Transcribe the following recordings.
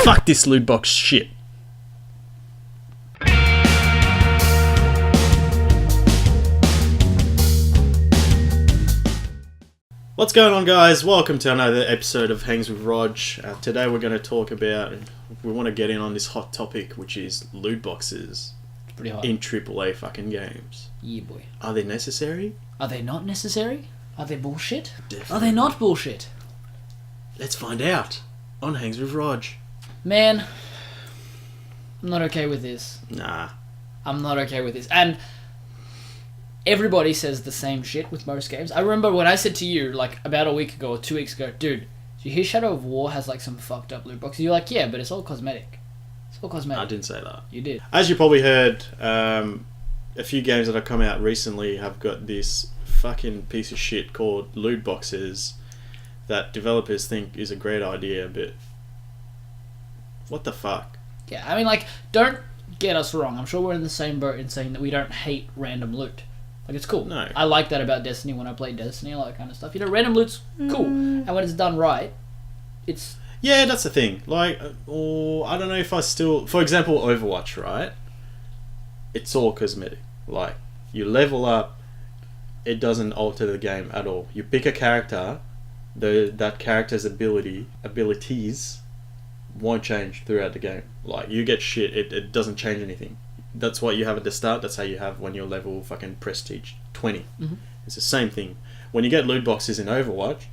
Fuck this Lootbox shit. What's going on, guys? Welcome to another episode of Hangs with Rog. Today we're going to talk about, we want to get in on this hot topic, which is loot boxes. Pretty hot. In AAA fucking games. Yeah, boy. Are they necessary? Are they not necessary? Are they bullshit? Definitely. Are they not bullshit? Let's find out on Hangs with Rog. Man, I'm not okay with this. Nah. I'm not okay with this. And everybody says the same shit with most games. I remember when I said to you, like, about a week ago or 2 weeks ago, dude, do you hear Shadow of War has, like, some fucked up loot boxes? You're like, yeah, but it's all cosmetic. It's all cosmetic. I didn't say that. You did. As you probably heard, a few games that have come out recently have got this fucking piece of shit called loot boxes that developers think is a great idea, but what the fuck? Yeah, I mean, like, don't get us wrong. I'm sure we're in the same boat in saying that we don't hate random loot. Like, it's cool. No. I like that about Destiny when I play Destiny, all that kind of stuff. You know, random loot's cool. And when it's done right, it's... Yeah, that's the thing. Like, or I don't know if I still... For example, Overwatch, right? It's all cosmetic. Like, you level up, it doesn't alter the game at all. You pick a character, that character's abilities won't change throughout the game. Like, you get shit, it doesn't change anything. That's what you have at the start, that's how you have when you're level fucking prestige 20. Mm-hmm. It's the same thing. When you get loot boxes in Overwatch,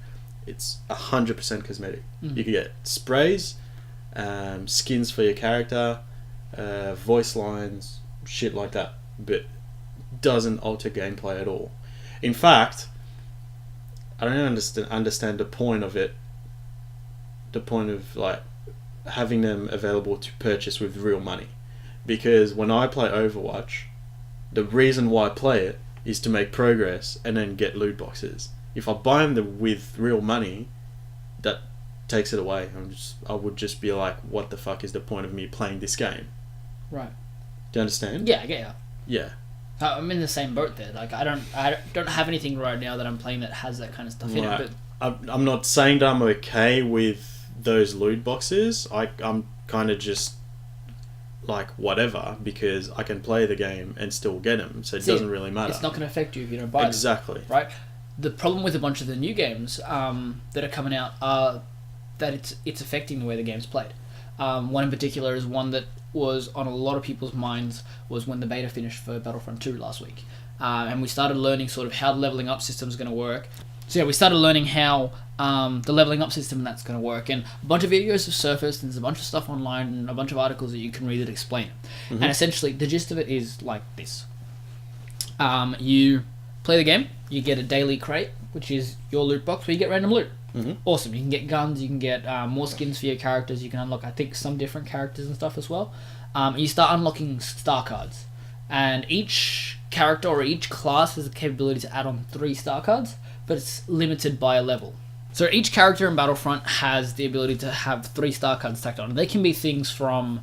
it's 100% cosmetic. Mm-hmm. You can get sprays, skins for your character, voice lines, shit like that, but doesn't alter gameplay at all. In fact, I don't understand the point of it. The point of, like, having them available to purchase with real money. Because when I play Overwatch, the reason why I play it is to make progress and then get loot boxes. If I buy them with real money, that takes it away. I would just be like, what the fuck is the point of me playing this game? Right. Do you understand? Yeah, I get ya. Yeah. I'm in the same boat there. Like, I don't have anything right now that I'm playing that has that kind of stuff in it. But I'm not saying that I'm okay with those loot boxes. I'm kind of just like whatever, because I can play the game and still get them, so it doesn't really matter. It's not going to affect you if you don't buy them. Exactly. Right? The problem with a bunch of the new games that are coming out are that it's affecting the way the game's played. One in particular is one that was on a lot of people's minds was when the beta finished for Battlefront 2 last week. And we started learning sort of how the leveling up system is going to work. So yeah, we started learning how the leveling up system and that's going to work. And a bunch of videos have surfaced, and there's a bunch of stuff online and a bunch of articles that you can read that explain it. Mm-hmm. And essentially, the gist of it is like this. You play the game, you get a daily crate, which is your loot box, where you get random loot. Mm-hmm. Awesome. You can get guns, you can get more skins for your characters, you can unlock, I think, some different characters and stuff as well. You start unlocking star cards. And each character or each class has the capability to add on 3 star cards, but it's limited by a level. So each character in Battlefront has the ability to have 3 star cards stacked on. They can be things from,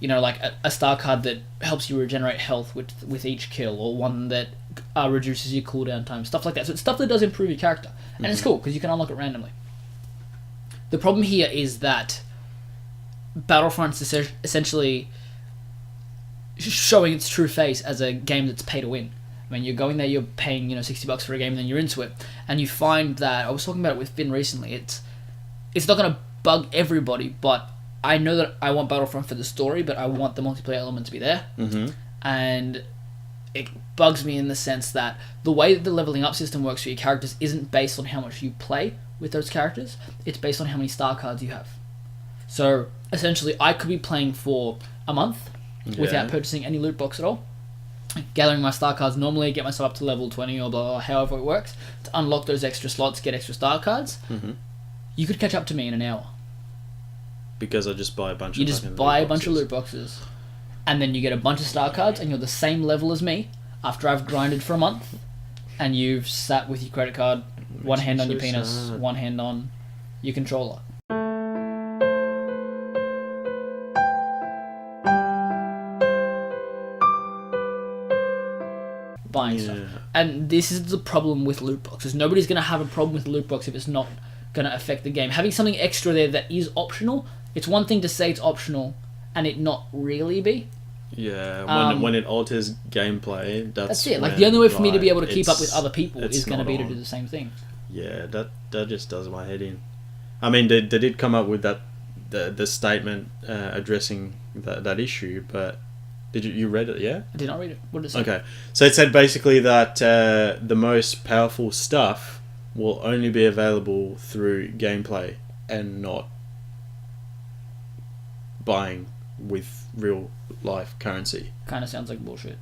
you know, like a star card that helps you regenerate health with each kill, or one that reduces your cooldown time, stuff like that. So it's stuff that does improve your character. And it's cool, because you can unlock it randomly. The problem here is that Battlefront's essentially showing its true face as a game that's pay to win. I mean, you're going there, you're paying, $60 for a game, and then you're into it, and you find that, I was talking about it with Finn recently, it's not going to bug everybody, but I know that I want Battlefront for the story, but I want the multiplayer element to be there. Mm-hmm. And it bugs me in the sense that the way that the leveling up system works for your characters isn't based on how much you play with those characters, it's based on how many star cards you have. So, essentially, I could be playing for a month without purchasing any loot box at all, gathering my star cards normally, get myself up to level 20 or blah, however it works, to unlock those extra slots, get extra star cards. Mm-hmm. You could catch up to me in an hour. Because I just buy a bunch of You just buy a bunch of loot boxes, and then you get a bunch of star cards, and you're the same level as me after I've grinded for a month, and you've sat with your credit card, one hand on your penis, one hand on your controller. Buying stuff. And this is the problem with loot boxes. Nobody's going to have a problem with a loot box if it's not going to affect the game. Having something extra there that is optional It's one thing to say it's optional and it not really be. Yeah, when it alters gameplay, that's it. Like when, the only way for me to be able to keep it's- up with other people it's is going to not be to on. do the same thing. Yeah, that just does my head in. I mean, they did come up with the statement addressing that issue, but did you read it? Yeah. I did not read it. What did it say? Okay, so it said basically that the most powerful stuff will only be available through gameplay and not buying with real life currency. Kind of sounds like bullshit.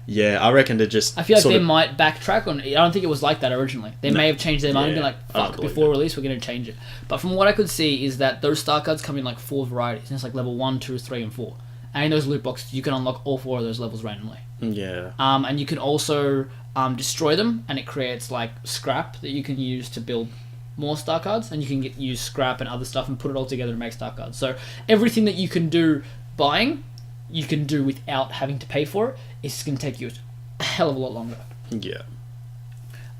Yeah, I reckon they just. I feel like sort they of- might backtrack on it. I don't think it was like that originally. They may have changed their mind and been like, I don't fuck, believe before it. release we're going to change it. But from what I could see is that those star cards come in like 4 varieties. And it's like level 1, 2, 3, and 4. And in those loot boxes, you can unlock all 4 of those levels randomly. Yeah. And you can also destroy them, and it creates like scrap that you can use to build more star cards. And you can use scrap and other stuff and put it all together to make star cards. So everything that you can do buying, you can do without having to pay for it. It's just going to take you a hell of a lot longer. Yeah.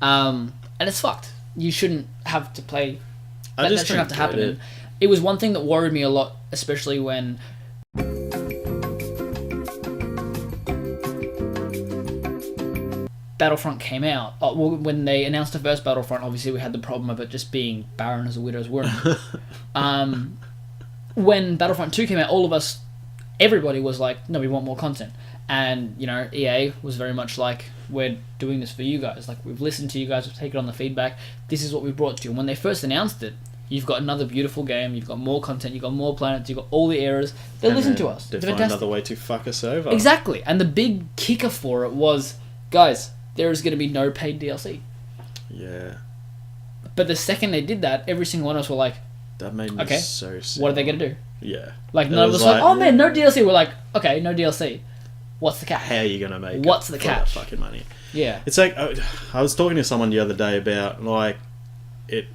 And it's fucked. You shouldn't have to play. I That just shouldn't have to don't happen. get And it was one thing that worried me a lot, especially when Battlefront came out. When they announced the first Battlefront, obviously we had the problem of it just being barren as a widow's worm. When Battlefront 2 came out, all of us, everybody was like, no, we want more content. And, you know, EA was very much like, we're doing this for you guys. Like, we've listened to you guys, we've taken on the feedback. This is what we brought to you. And when they first announced it, you've got another beautiful game, you've got more content, you've got more planets, you've got all the eras. They And listened then to us. They It's find fantastic. another way to fuck us over. Exactly. And the big kicker for it was, guys, there is going to be no paid DLC. Yeah. But the second they did that, every single one of us were like, That made me okay, so sick. what are they going to do? Yeah. Like, It none of was us were like, like- oh man, no DLC. We're like, okay, no DLC. What's the catch? How are you gonna make? What's it the for that catch? fucking money. Yeah. It's like I was talking to someone the other day about like it.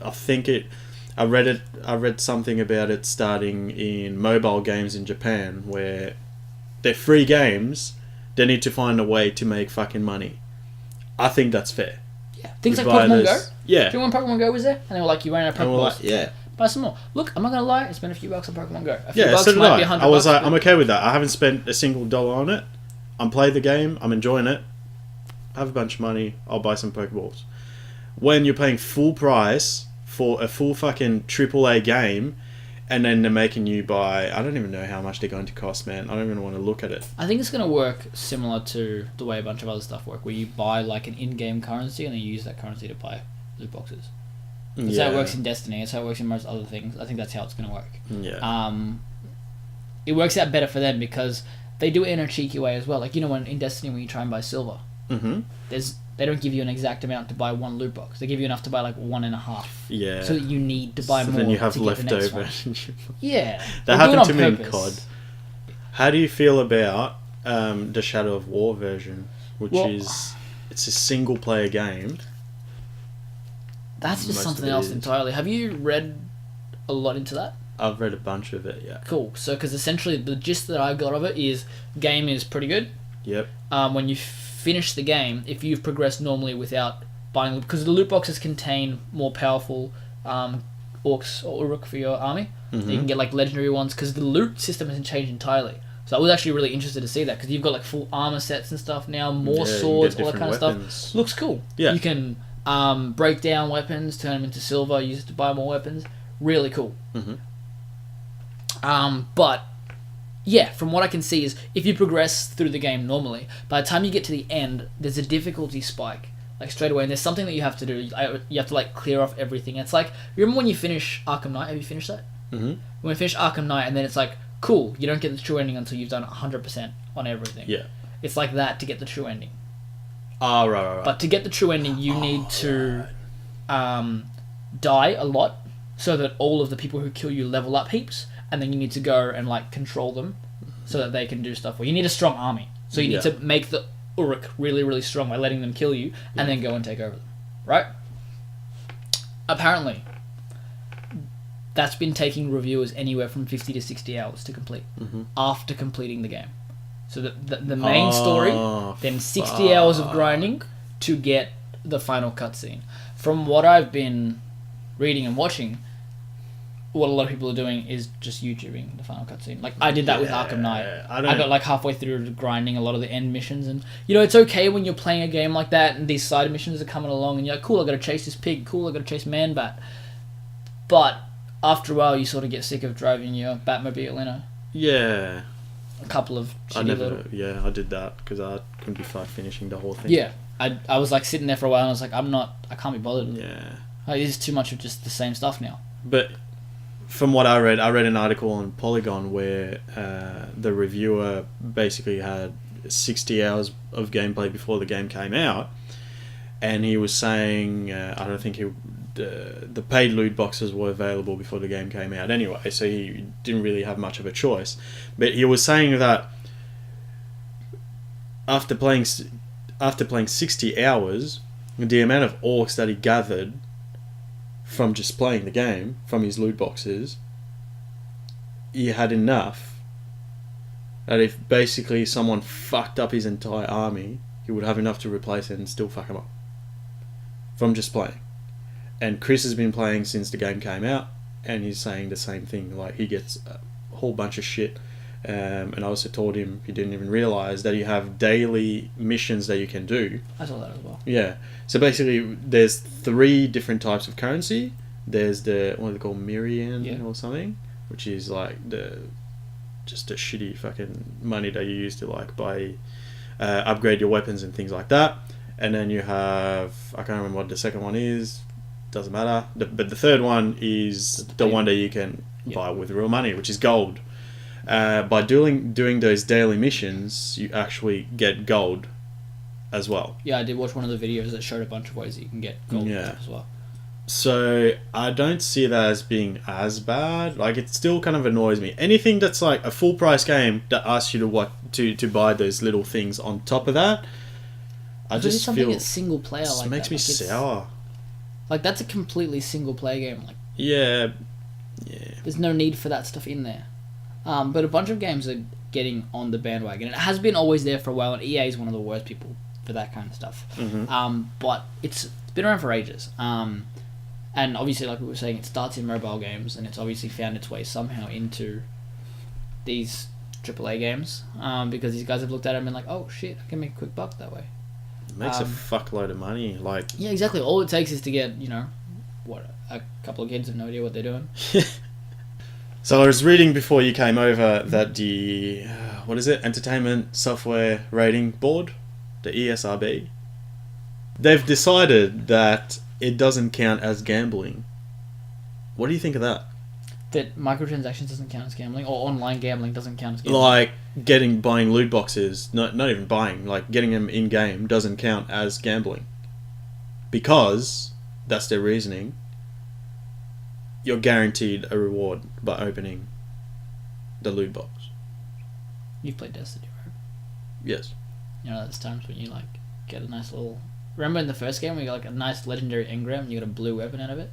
I read something about it starting in mobile games in Japan where they're free games. They need to find a way to make fucking money. I think that's fair. Yeah. Things You like buy Pokemon those- Go. Yeah. Do you know when Pokemon Go was there? And they were like, you ran out of And we're Pokeballs. like, yeah. Buy some more. Look, I'm not going to lie, I spent a few bucks on Pokemon Go. A few Yeah, bucks so did might be I. $100. I was like, but- I'm okay with that. I haven't spent a single dollar on it. I'm playing the game. I'm enjoying it. I have a bunch of money. I'll buy some Pokeballs. When you're paying full price for a full fucking AAA game, and then they're making you buy, I don't even know how much they're going to cost, man. I don't even want to look at it. I think it's going to work similar to the way a bunch of other stuff work, where you buy like an in-game currency and then you use that currency to buy loot boxes. That's how it works in Destiny. That's how it works in most other things. I think that's how it's going to work. Yeah. It works out better for them because they do it in a cheeky way as well. Like, you know, when in Destiny when you try and buy silver, Mm-hmm. they don't give you an exact amount to buy one loot box. They give you enough to buy like 1.5. Yeah. So that you need to buy So more. then you have to get the next leftover. one. Yeah. That They do it happened on to me in purpose. COD. How do you feel about the Shadow of War version, which Well- is it's a single player game? That's just Most of something it else is. entirely. Have you read a lot into that? I've read a bunch of it. Yeah. Cool. So, because essentially the gist that I got of it is game is pretty good. Yep. When you finish the game, if you've progressed normally without buying, because the loot boxes contain more powerful orcs or uruk for your army. Mm-hmm. You can get like legendary ones because the loot system hasn't changed entirely. So I was actually really interested to see that because you've got like full armor sets and stuff now, more Yeah, you can swords, get all that kind of different stuff. weapons. Looks cool. Yeah. You can break down weapons, turn them into silver, use it to buy more weapons. Really cool. Mm-hmm. But yeah, from what I can see is if you progress through the game normally, by the time you get to the end, there's a difficulty spike like straight away, and there's something that you have to do. You have to like clear off everything. It's like, remember when you finish Arkham Knight? Have you finished that? Mm-hmm. When you finish Arkham Knight, and then it's like, cool, you don't get the true ending until you've done 100% on everything. Yeah. It's like that to get the true ending. Oh, right. But to get the true ending, you need to die a lot so that all of the people who kill you level up heaps, and then you need to go and like control them so that they can do stuff. Well, you need a strong army, so you need to make the Uruk really, really strong by letting them kill you, and then go and take over them. Right? Apparently, that's been taking reviewers anywhere from 50 to 60 hours to complete after completing the game. So the main story, then 60 hours of grinding to get the final cutscene. From what I've been reading and watching, what a lot of people are doing is just YouTubing the final cutscene. Like, I did that with Arkham Knight. I got like halfway through grinding a lot of the end missions, and it's okay when you're playing a game like that and these side missions are coming along and you're like, cool, I gotta chase this pig, cool, I gotta chase Man-Bat. But after a while you sort of get sick of driving your Batmobile, Yeah. a couple of shitty Yeah, I did that because I couldn't be fucked finishing the whole thing. Yeah. I was like sitting there for a while and I was like, I can't be bothered. Yeah. Like, it's too much of just the same stuff now. But from what I read an article on Polygon where the reviewer basically had 60 hours of gameplay before the game came out, and he was saying I don't think the paid loot boxes were available before the game came out anyway, so he didn't really have much of a choice. But he was saying that after playing 60 hours, the amount of orcs that he gathered from just playing the game, from his loot boxes, he had enough that if basically someone fucked up his entire army, he would have enough to replace it and still fuck him up from just playing. And Chris has been playing since the game came out, and he's saying the same thing. Like, he gets a whole bunch of shit. And I also told him he didn't even realise that you have daily missions that you can do. I saw that as well. Yeah. So basically, there's 3 different types of currency. There's the, what are they called, Mirian or something, which is like just the shitty fucking money that you use to like buy, upgrade your weapons and things like that. And then you have, I can't remember what the second one is. Doesn't matter. But the third one is the one that you can buy with real money, which is gold. By doing those daily missions, you actually get gold as well. Yeah, I did watch one of the videos that showed a bunch of ways that you can get gold as well. So I don't see that as being as bad. Like, it still kind of annoys me. Anything that's like a full price game that asks you to buy those little things on top of that, I just feel that's single player just like makes that. me sour. Like, that's a completely single player game. Like, yeah. There's no need for that stuff in there. But a bunch of games are getting on the bandwagon. It has been always there for a while, and EA is one of the worst people for that kind of stuff. Mm-hmm. But it's been around for ages. And obviously, like we were saying, it starts in mobile games, and it's obviously found its way somehow into these AAA games. Because these guys have looked at it and been like, oh shit, I can make a quick buck that way. It makes a fuckload of money. Like, yeah, exactly. All it takes is to get, a couple of kids have no idea what they're doing. So I was reading before you came over that the Entertainment Software Rating Board, the ESRB, they've decided that it doesn't count as gambling. What do you think of that? That microtransactions doesn't count as gambling, or online gambling doesn't count as gambling? Like, buying loot boxes, not even buying, like getting them in game doesn't count as gambling. Because, that's their reasoning, you're guaranteed a reward by opening the loot box. You've played Destiny, right? Yes. There's times when you like get a nice little... Remember in the first game we got like a nice legendary engram and you got a blue weapon out of it?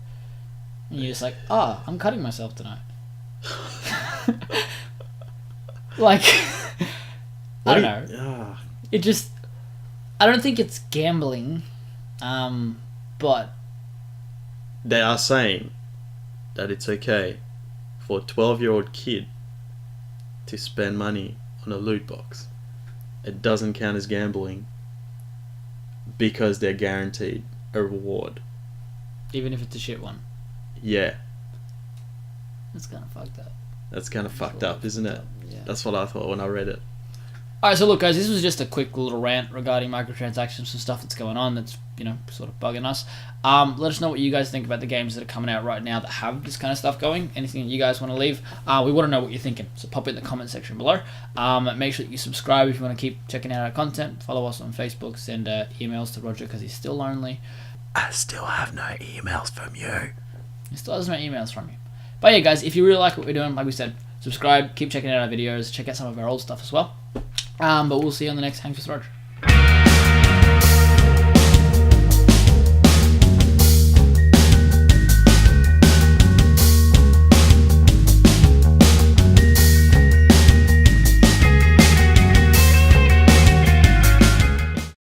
And you're just like, I'm cutting myself tonight. Like, I don't know. It just... I don't think it's gambling, but... They are saying that it's okay for a 12-year-old kid to spend money on a loot box. It doesn't count as gambling because they're guaranteed a reward. Even if it's a shit one? Yeah. That's kind of fucked up. That's kind of fucked up, isn't it? Yeah. That's what I thought when I read it. Alright, so look guys, this was just a quick little rant regarding microtransactions and stuff that's going on that's, sort of bugging us. Let us know what you guys think about the games that are coming out right now that have this kind of stuff going. Anything that you guys want to leave. We want to know what you're thinking, so pop it in the comment section below. Make sure that you subscribe if you want to keep checking out our content. Follow us on Facebook, send emails to Roger because he's still lonely. I still have no emails from you. He still has no emails from you. But yeah guys, if you really like what we're doing, like we said, subscribe, keep checking out our videos, check out some of our old stuff as well. But we'll see you on the next Hangs with Roger.